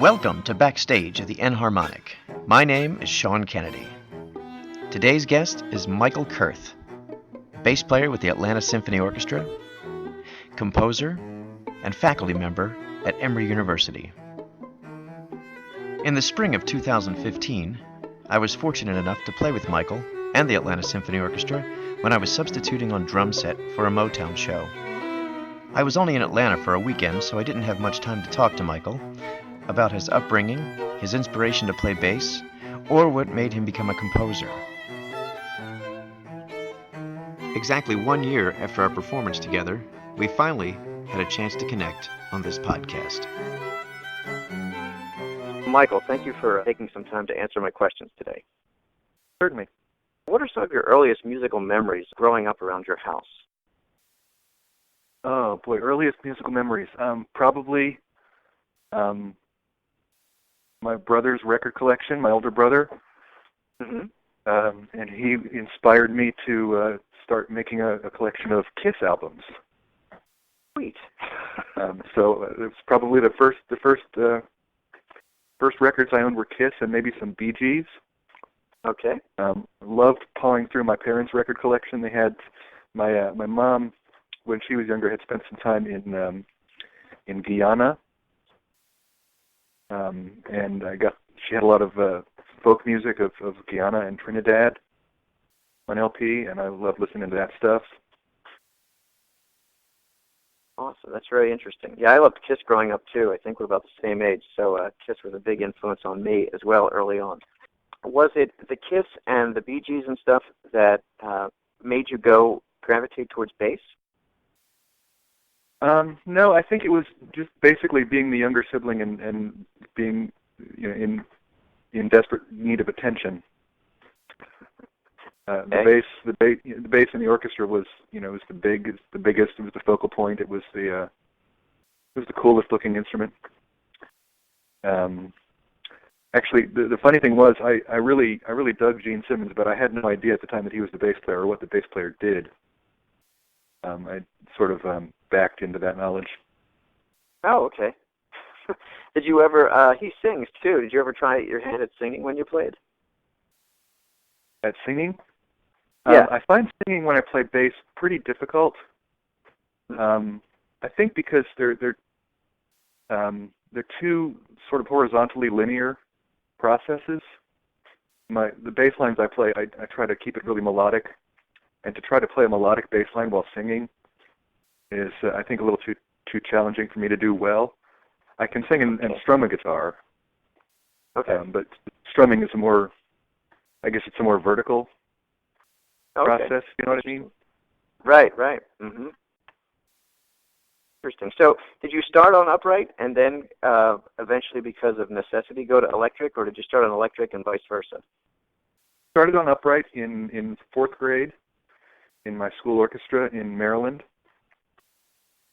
Welcome to Backstage at the Enharmonic. My name is Sean Kennedy. Today's guest is Michael Kurth, bass player with the Atlanta Symphony Orchestra, composer, and faculty member at Emory University. In the spring of 2015, I was fortunate enough to play with Michael and the Atlanta Symphony Orchestra when I was substituting on drum set for a Motown show. I was only in Atlanta for a weekend, so I didn't have much time to talk to Michael about his upbringing, his inspiration to play bass, or what made him become a composer. Exactly 1 year after our performance together, we finally had a chance to connect on this podcast. Michael, thank you for taking some time to answer my questions today. Certainly. What are some of your earliest musical memories growing up around your house? Oh boy, earliest musical memories. Probably my brother's record collection, my older brother. Mm-hmm. And he inspired me to start making a collection of K.I.S.S albums. Sweet. So it was probably the first records I owned were K.I.S.S and maybe some Bee Gees. Okay. Loved pawing through my parents' record collection. They had my mom, when she was younger, had spent some time in Guyana, and she had a lot of folk music of Guyana and Trinidad on LP, and I loved listening to that stuff. Awesome. That's very interesting. Yeah, I loved K.I.S.S growing up, too. I think we're about the same age, so K.I.S.S was a big influence on me as well early on. Was it the K.I.S.S and the Bee Gees and stuff that made you gravitate towards bass? No, I think it was just basically being the younger sibling and being, in desperate need of attention. The bass in the orchestra was, was the biggest. It was the focal point. It was the coolest looking instrument. Actually, the funny thing was, I really dug Gene Simmons, but I had no idea at the time that he was the bass player or what the bass player did. I sort of backed into that knowledge. Oh, okay. Did you ever? He sings too. Did you ever try your hand at singing when you played? At singing? Yeah. I find singing when I play bass pretty difficult. I think because they're two sort of horizontally linear processes. The bass lines I play, I try to keep it really melodic, and to try to play a melodic bass line while singing is, I think, a little too challenging for me to do well. I can sing and strum a guitar. Okay. But strumming is a more vertical process. You know what I mean? Right. Mm-hmm. Interesting. So, did you start on upright and then eventually, because of necessity, go to electric, or did you start on electric and vice versa? Started on upright in fourth grade in my school orchestra in Maryland,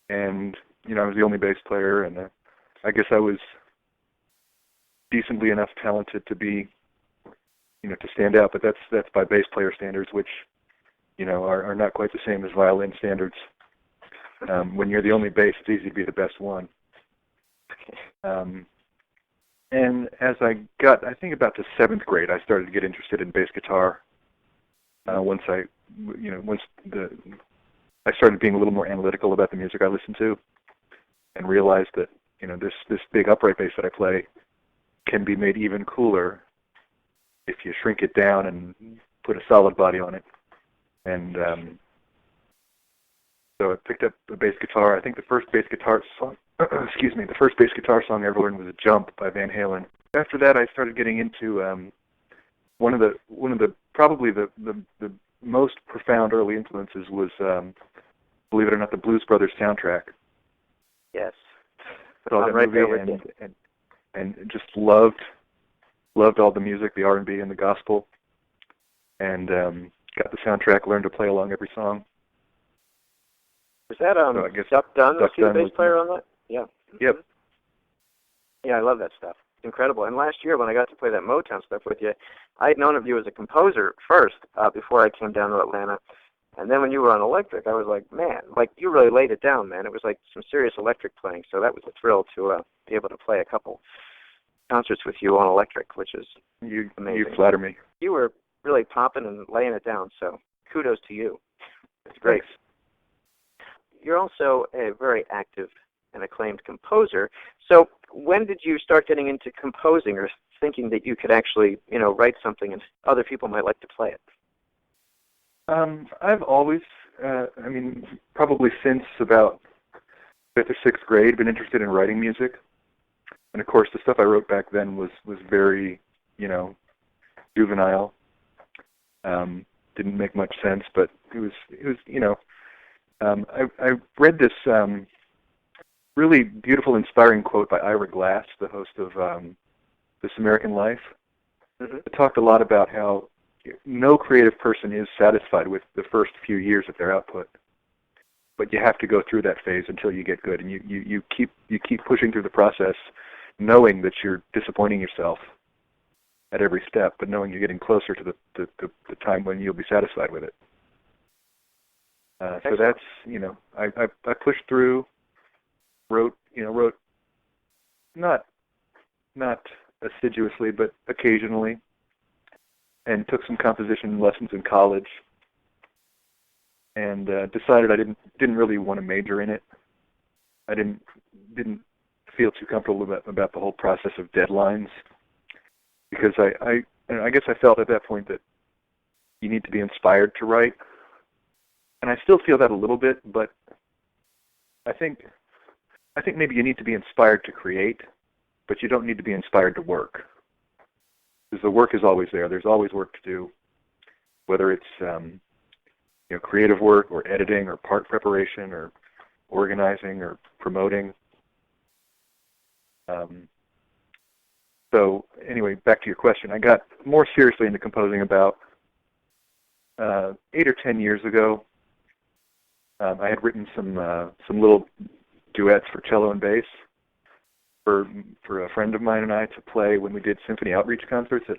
and I was the only bass player, and I guess I was decently enough talented to be, to stand out. But that's by bass player standards, which are not quite the same as violin standards. When you're the only bass, it's easy to be the best one. And as I got, I think about to seventh grade, I started to get interested in bass guitar. Once I started being a little more analytical about the music I listened to, and realized that this big upright bass that I play can be made even cooler if you shrink it down and put a solid body on it. And so I picked up a bass guitar. I think the first bass guitar song, the first bass guitar song I ever learned was "Jump" by Van Halen. After that, I started getting into one of the probably the most profound early influences was, believe it or not, the Blues Brothers soundtrack. Yes. Saw that movie and just loved all the music, the R&B and the gospel, and got the soundtrack, learned to play along every song. Was that Duck Dunn, was he the bass player on that? Yeah. Yep. Yeah, I love that stuff. It's incredible. And last year when I got to play that Motown stuff with you, I had known of you as a composer first, before I came down to Atlanta. And then when you were on electric, I was like, man, you really laid it down, man. It was like some serious electric playing, so that was a thrill to be able to play a couple concerts with you on electric, which is amazing. You flatter me. You were really popping and laying it down, so kudos to you. It's great. Thanks. You're also a very active and acclaimed composer. So when did you start getting into composing or thinking that you could actually, write something and other people might like to play it? I've always, probably since about 5th or 6th grade, been interested in writing music. And of course, the stuff I wrote back then was very, juvenile. Didn't make much sense, but it was, I read this really beautiful, inspiring quote by Ira Glass, the host of This American Life. Mm-hmm. It talked a lot about how no creative person is satisfied with the first few years of their output, but you have to go through that phase until you get good, and you keep pushing through the process, knowing that you're disappointing yourself at every step, but knowing you're getting closer to the time when you'll be satisfied with it. So that's, I pushed through, wrote not assiduously, but occasionally, and took some composition lessons in college, and decided I didn't really want to major in it. I didn't feel too comfortable about the whole process of deadlines, because I guess I felt at that point that you need to be inspired to write, and I still feel that a little bit, but I think maybe you need to be inspired to create, but you don't need to be inspired to work, because the work is always there. There's always work to do, whether it's creative work or editing or part preparation or organizing or promoting. So anyway, back to your question. I got more seriously into composing about 8 or 10 years ago. I had written some little duets for cello and bass for a friend of mine and I to play when we did symphony outreach concerts at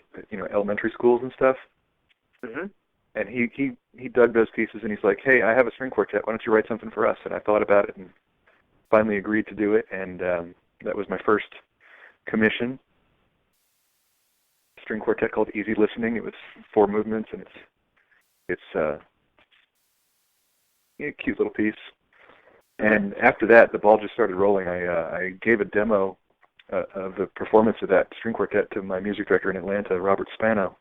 elementary schools and stuff. Mm-hmm. And he dug those pieces, and he's like, "Hey, I have a string quartet. Why don't you write something for us?" And I thought about it and finally agreed to do it, and that was my first commission. A string quartet called Easy Listening. It was 4 movements, and it's a cute little piece. And after that, the ball just started rolling. I gave a demo of the performance of that string quartet to my music director in Atlanta, Robert Spano.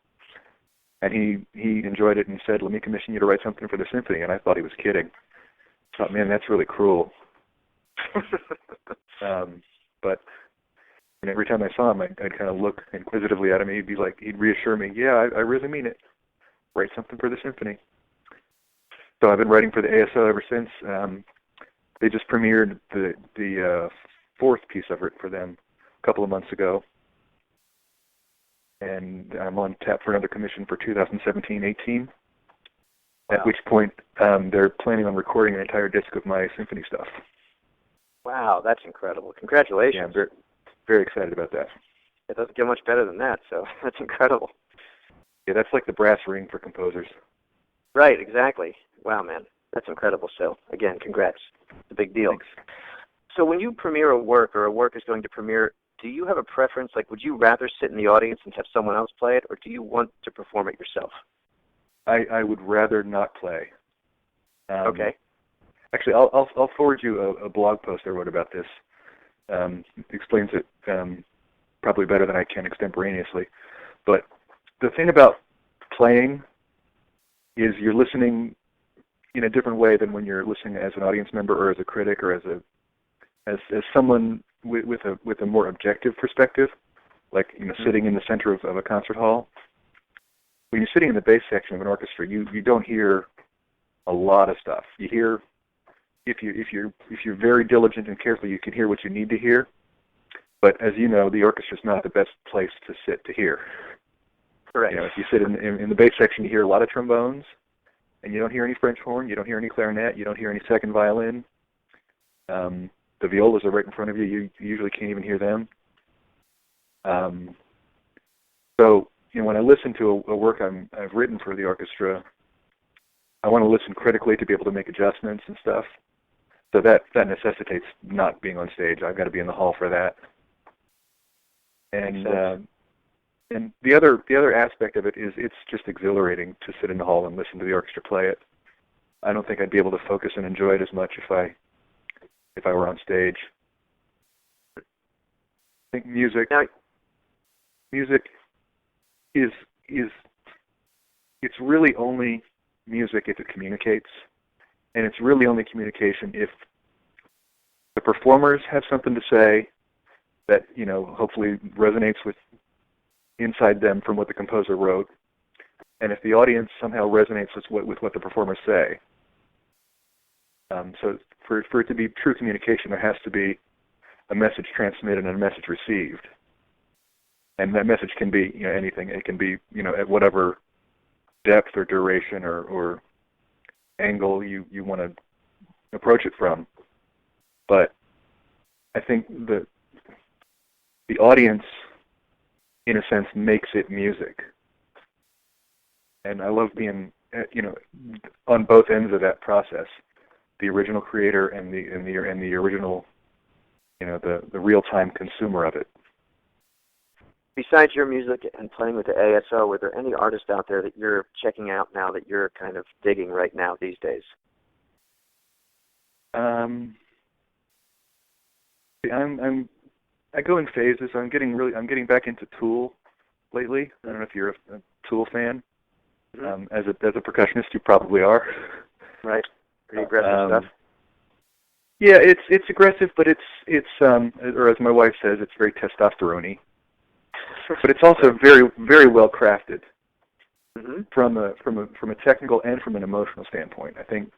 And he enjoyed it and said, "Let me commission you to write something for the symphony." And I thought he was kidding. I thought, man, that's really cruel. But every time I saw him, I'd kind of look inquisitively at him. He'd reassure me, "Yeah, I really mean it. Write something for the symphony." So I've been writing for the ASO ever since. They just premiered the 4th piece I've written for them a couple of months ago. And I'm on tap for another commission for 2017-18, at which point they're planning on recording an entire disc of my symphony stuff. Wow, that's incredible. Congratulations. Yeah, I'm very, very excited about that. It doesn't get much better than that, so that's incredible. Yeah, that's like the brass ring for composers. Right, exactly. Wow, man. That's incredible. So, again, congrats. It's a big deal. Thanks. So when you premiere a work, or a work is going to premiere, do you have a preference? Like, would you rather sit in the audience and have someone else play it, or do you want to perform it yourself? I would rather not play. Okay. Actually, I'll forward you a blog post I wrote about this. It explains it probably better than I can extemporaneously. But the thing about playing is you're listening in a different way than when you're listening as an audience member or as a critic or as someone with a more objective perspective, like sitting in the center of a concert hall. When you're sitting in the bass section of an orchestra, you don't hear a lot of stuff. You hear, if you're very diligent and careful, you can hear what you need to hear. But as you know, the orchestra's not the best place to sit to hear. Correct. If you sit in the bass section, you hear a lot of trombones, and you don't hear any French horn, you don't hear any clarinet, you don't hear any second violin. The violas are right in front of you. You usually can't even hear them. So when I listen to a work I've written for the orchestra, I want to listen critically to be able to make adjustments and stuff. So that necessitates not being on stage. I've got to be in the hall for that. And the other aspect of it is it's just exhilarating to sit in the hall and listen to the orchestra play it. I don't think I'd be able to focus and enjoy it as much if I were on stage. I think music is it's really only music if it communicates, and it's really only communication if the performers have something to say that, you know, hopefully resonates with inside them from what the composer wrote, and if the audience somehow resonates with what the performers say. So for it to be true communication, there has to be a message transmitted and a message received. And that message can be, you know, anything. It can be, you know, at whatever depth or duration or angle you want to approach it from. But I think the audience, in a sense, makes it music. And I love being, you know, on both ends of that process, the original creator and the original, you know, the real-time consumer of it. Besides your music and playing with the ASO, were there any artists out there that you're checking out now that you're kind of digging right now these days? I go in phases. I'm getting back into Tool lately. I don't know if you're a Tool fan. Mm-hmm. As a percussionist, you probably are. Right. Pretty aggressive stuff. Yeah, it's aggressive, but it's or as my wife says, it's very testosterone-y. But it's also very, very well crafted from a technical and from an emotional standpoint. I think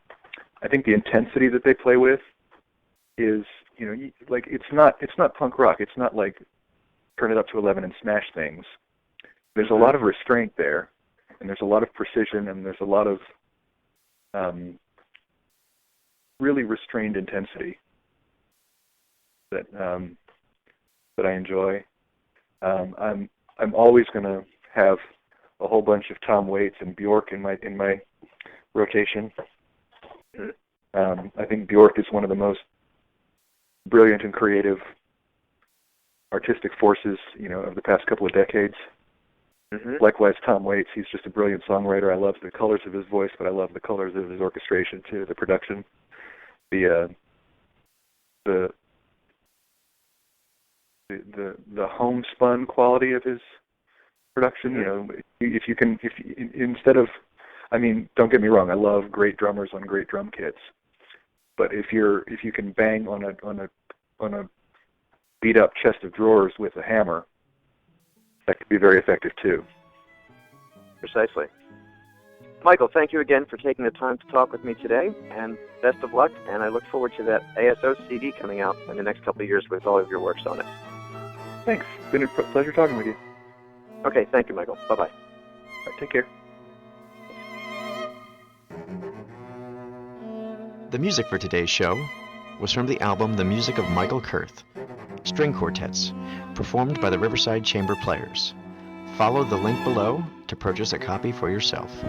the intensity that they play with is, you know, like it's not punk rock. It's not like turn it up to 11 and smash things. There's a lot of restraint there, and there's a lot of precision, and there's a lot of really restrained intensity that I enjoy. I'm always going to have a whole bunch of Tom Waits and Bjork in my rotation. I think Bjork is one of the most brilliant and creative artistic forces, you know, of the past couple of decades. Likewise, Tom Waits, he's just a brilliant songwriter. I love the colors of his voice, but I love the colors of his orchestration too, the production, the homespun quality of his production. You know, I mean, don't get me wrong, I love great drummers on great drum kits, but if you can bang on a beat up chest of drawers with a hammer, that could be very effective too. Precisely. Michael, thank you again for taking the time to talk with me today, and best of luck, and I look forward to that ASO CD coming out in the next couple of years with all of your works on it. Thanks. It's been a pleasure talking with you. Okay, thank you, Michael. Bye-bye. All right, take care. The music for today's show was from the album The Music of Michael Kurth, String Quartets, performed by the Riverside Chamber Players. Follow the link below to purchase a copy for yourself.